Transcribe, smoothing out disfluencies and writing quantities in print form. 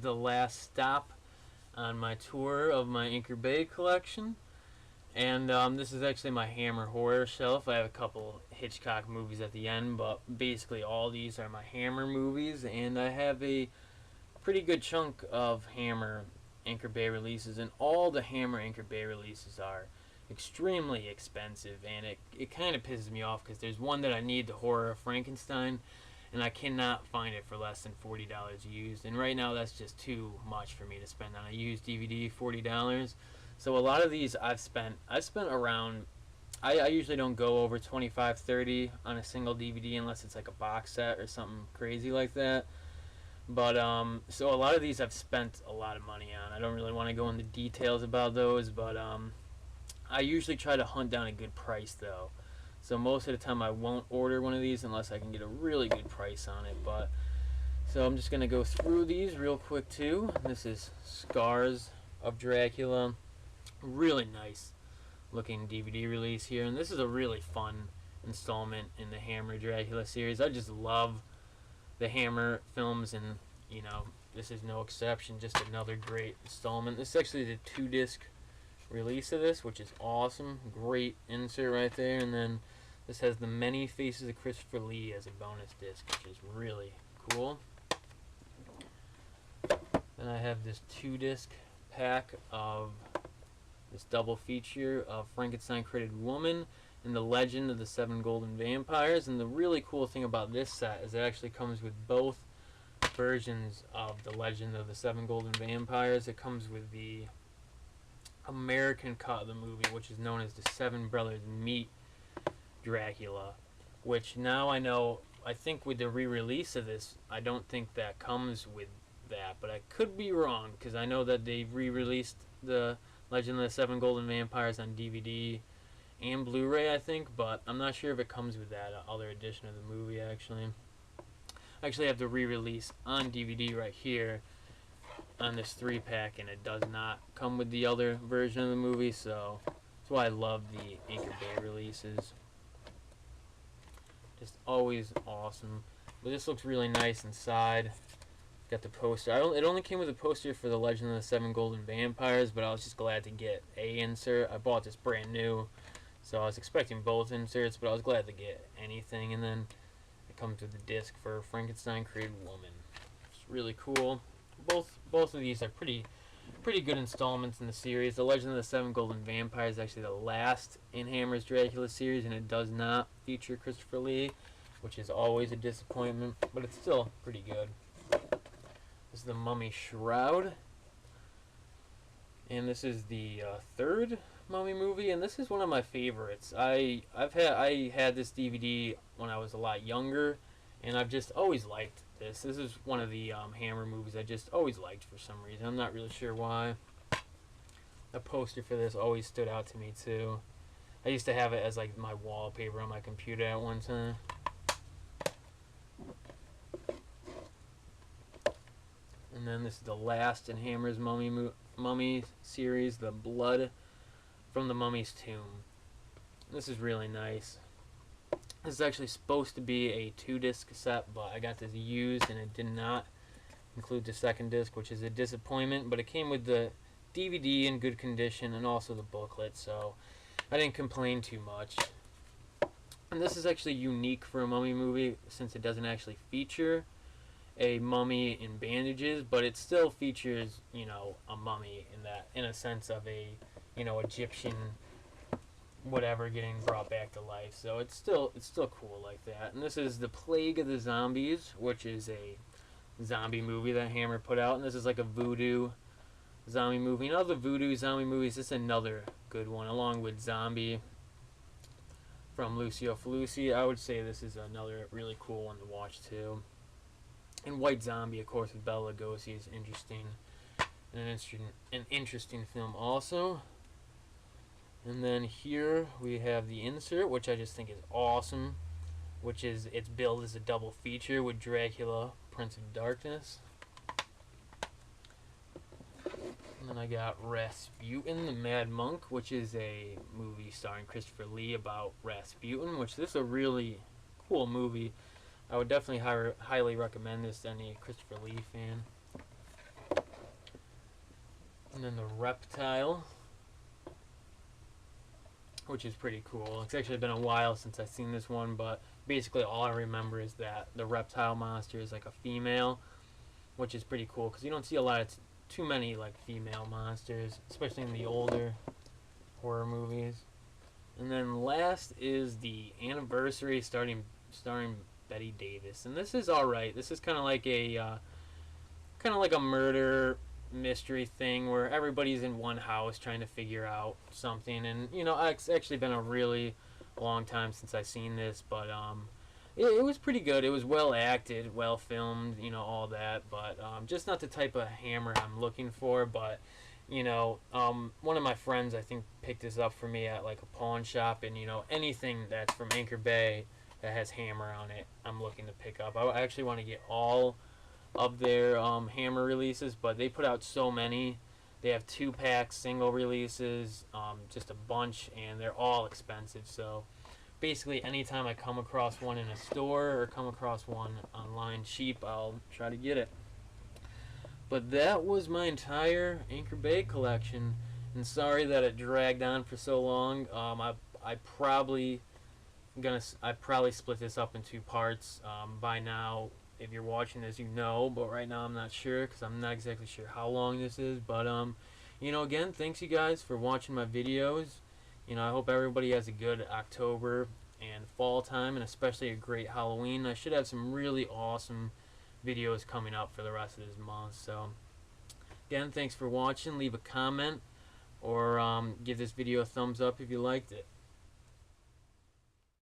the last stop on my tour of my Anchor Bay collection. And this is actually my Hammer horror shelf. I have a couple Hitchcock movies at the end, but basically all these are my Hammer movies, and I have a pretty good chunk of Hammer Anchor Bay releases, and all the Hammer Anchor Bay releases are extremely expensive, and it kind of pisses me off because there's one that I need, the Horror of Frankenstein, and I cannot find it for less than $40 used, and right now that's just too much for me to spend on a used DVD, $40. So a lot of these I've spent around, I usually don't go over 25, 30 on a single DVD unless it's like a box set or something crazy like that. But so a lot of these I've spent a lot of money on. I don't really want to go into details about those, but I usually try to hunt down a good price though. So most of the time I won't order one of these unless I can get a really good price on it. But so I'm just gonna go through these real quick too. This is Scars of Dracula. Really nice looking DVD release here, and this is a really fun installment in the Hammer Dracula series. I just love the Hammer films, and you know, this is no exception. Just another great installment. This is actually the 2-disc release of this, which is awesome. Great insert right there. And then this has the Many Faces of Christopher Lee as a bonus disc, which is really cool. Then I have this 2-disc pack of this double feature of Frankenstein Created Woman and The Legend of the Seven Golden Vampires. And the really cool thing about this set is it actually comes with both versions of The Legend of the Seven Golden Vampires. It comes with the American cut of the movie, which is known as The Seven Brothers Meet Dracula, which now I know, I think with the re-release of this, I don't think that comes with that, but I could be wrong, because I know that they've re-released The Legend of the Seven Golden Vampires on DVD and Blu-ray, I think, but I'm not sure if it comes with that other edition of the movie, actually. I actually have the re-release on DVD right here on this 3-pack, and it does not come with the other version of the movie, so that's why I love the Anchor Bay releases. Just always awesome. But this looks really nice inside. Got the poster. It only came with a poster for The Legend of the Seven Golden Vampires, but I was just glad to get a insert. I bought this brand new, so I was expecting both inserts, but I was glad to get anything. And then it comes with the disc for Frankenstein Created Woman. It's really cool. Both of these are pretty good installments in the series. The Legend of the Seven Golden Vampires is actually the last in Hammer's Dracula series, and it does not feature Christopher Lee, which is always a disappointment, but it's still pretty good. This is the Mummy Shroud, and this is the third Mummy movie, and this is one of my favorites. I had this DVD when I was a lot younger, and I've just always liked this. This is one of the Hammer movies I just always liked for some reason. I'm not really sure why. The poster for this always stood out to me too. I used to have it as like my wallpaper on my computer at one time. And then this is the last in Hammer's Mummy series, The Blood from the Mummy's Tomb. This is really nice. This is actually supposed to be a 2-disc set, but I got this used and it did not include the second disc, which is a disappointment, but it came with the DVD in good condition and also the booklet, so I didn't complain too much. And this is actually unique for a Mummy movie since it doesn't actually feature a mummy in bandages, but it still features, you know, a mummy in a sense of a, you know, Egyptian whatever getting brought back to life. So it's still cool like that. And this is The Plague of the Zombies, which is a zombie movie that Hammer put out, and this is like a voodoo zombie movie. And all the voodoo zombie movies, this is another good one, along with Zombie from Lucio Fulci. I would say this is another really cool one to watch too. And White Zombie, of course, with Bela Lugosi is interesting, and an interesting film also. And then here we have the insert, which I just think is awesome, which is it's billed as a double feature with Dracula, Prince of Darkness. And then I got Rasputin, the Mad Monk, which is a movie starring Christopher Lee about Rasputin, which this is a really cool movie. I would definitely highly recommend this to any Christopher Lee fan. And then the reptile, which is pretty cool. It's actually been a while since I've seen this one, but basically all I remember is that the reptile monster is like a female, which is pretty cool because you don't see a lot of too many like female monsters, especially in the older horror movies. And then last is the anniversary starring Betty Davis, and this is all right. This is kind of like a murder mystery thing where everybody's in one house trying to figure out something. And it's actually been a really long time since I've seen this, but it was pretty good. It was well acted, well filmed, all that, but just not the type of Hammer I'm looking for. But one of my friends, I think, picked this up for me at like a pawn shop, and anything that's from Anchor Bay that has Hammer on it, I'm looking to pick up. I actually want to get all of their Hammer releases, but they put out so many. They have 2-pack single releases, just a bunch, and they're all expensive. So basically, anytime I come across one in a store or come across one online cheap, I'll try to get it. But that was my entire Anchor Bay collection, and sorry that it dragged on for so long. I probably split this up in 2 parts. By now, if you're watching this, but right now I'm not sure because I'm not exactly sure how long this is. But again, thanks you guys for watching my videos. I hope everybody has a good October and fall time, and especially a great Halloween. I should have some really awesome videos coming up for the rest of this month. So again, thanks for watching. Leave a comment or give this video a thumbs up if you liked it.